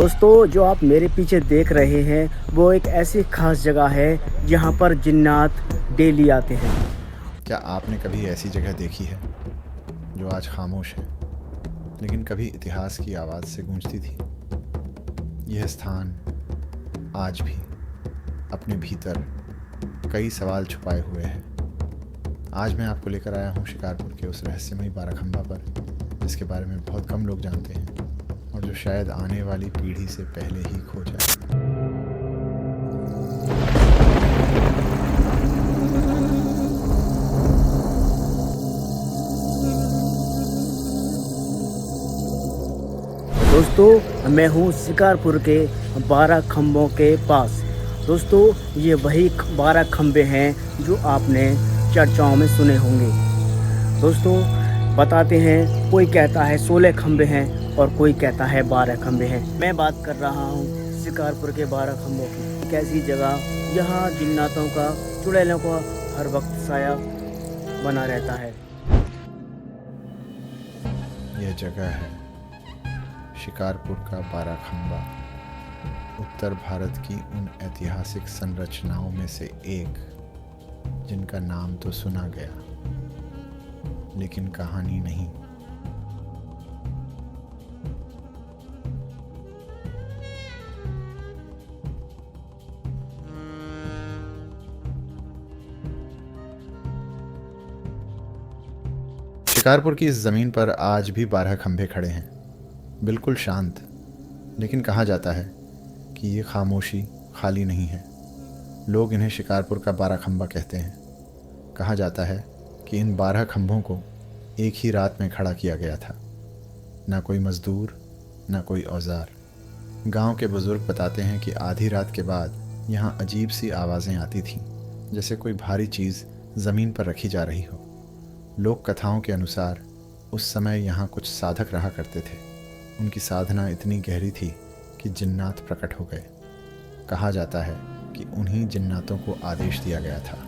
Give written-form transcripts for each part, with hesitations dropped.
दोस्तों, जो आप मेरे पीछे देख रहे हैं वो एक ऐसी खास जगह है जहाँ पर जिन्नात डेली आते हैं। क्या आपने कभी ऐसी जगह देखी है जो आज खामोश है लेकिन कभी इतिहास की आवाज़ से गूंजती थी? यह स्थान आज भी अपने भीतर कई सवाल छुपाए हुए है। आज मैं आपको लेकर आया हूँ शिकारपुर के उस रहस्यमयी बाराखंबा पर जिसके बारे में बहुत कम लोग जानते हैं और जो शायद आने वाली पीढ़ी से पहले ही खो जाए। दोस्तों, मैं हूँ शिकारपुर के 12 खम्भों के पास। दोस्तों, ये वही 12 खम्भे हैं जो आपने चर्चाओं में सुने होंगे। दोस्तों, बताते हैं, कोई कहता है 16 खम्भे हैं और कोई कहता है 12 खम्भे हैं। मैं बात कर रहा हूँ शिकारपुर के 12 खम्भों की। एक ऐसी जगह जहाँ जिन्नातों का, चुड़ैलों का हर वक्त साया बना रहता है। यह जगह है शिकारपुर का बाराखंबा, उत्तर भारत की उन ऐतिहासिक संरचनाओं में से एक जिनका नाम तो सुना गया लेकिन कहानी नहीं। शिकारपुर की इस जमीन पर आज भी 12 खंभे खड़े हैं, बिल्कुल शांत। लेकिन कहा जाता है कि ये खामोशी खाली नहीं है। लोग इन्हें शिकारपुर का 12 खंभा कहते हैं। कहा जाता है कि इन 12 खंभों को एक ही रात में खड़ा किया गया था। ना कोई मज़दूर, ना कोई औजार। गांव के बुज़ुर्ग बताते हैं कि आधी रात के बाद यहाँ अजीब सी आवाज़ें आती थीं, जैसे कोई भारी चीज़ ज़मीन पर रखी जा रही हो। लोक कथाओं के अनुसार उस समय यहाँ कुछ साधक रहा करते थे। उनकी साधना इतनी गहरी थी कि जिन्नात प्रकट हो गए। कहा जाता है कि उन्हीं जिन्नातों को आदेश दिया गया था,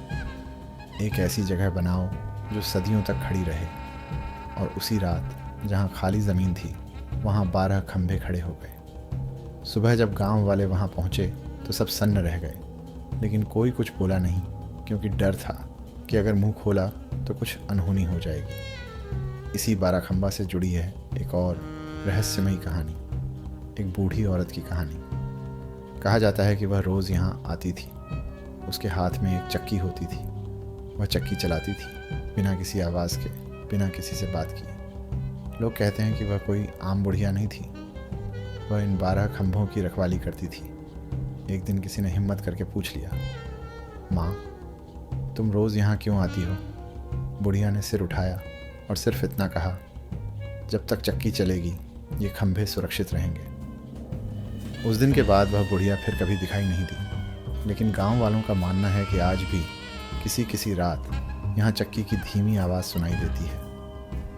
एक ऐसी जगह बनाओ जो सदियों तक खड़ी रहे। और उसी रात जहाँ खाली ज़मीन थी वहाँ 12 खंभे खड़े हो गए। सुबह जब गांव वाले वहाँ पहुँचे तो सब सन्न रह गए, लेकिन कोई कुछ बोला नहीं, क्योंकि डर था कि अगर मुंह खोला तो कुछ अनहोनी हो जाएगी। इसी 12 खंभा से जुड़ी है एक और रहस्यमयी कहानी, एक बूढ़ी औरत की कहानी। कहा जाता है कि वह रोज़ यहाँ आती थी। उसके हाथ में एक चक्की होती थी। वह चक्की चलाती थी बिना किसी आवाज़ के, बिना किसी से बात किए। लोग कहते हैं कि वह कोई आम बुढ़िया नहीं थी। वह इन 12 खंभों की रखवाली करती थी। एक दिन किसी ने हिम्मत करके पूछ लिया, माँ, तुम रोज़ यहाँ क्यों आती हो? बुढ़िया ने सिर उठाया और सिर्फ इतना कहा, जब तक चक्की चलेगी ये खंभे सुरक्षित रहेंगे। उस दिन के बाद वह बुढ़िया फिर कभी दिखाई नहीं दी। लेकिन गांव वालों का मानना है कि आज भी किसी किसी रात यहाँ चक्की की धीमी आवाज़ सुनाई देती है।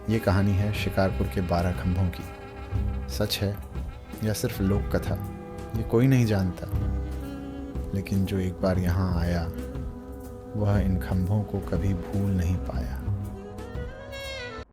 ये कहानी है शिकारपुर के 12 खंभों की। सच है या सिर्फ लोक कथा, ये कोई नहीं जानता। लेकिन जो एक बार यहाँ आया वह इन खंभों को कभी भूल नहीं पाया।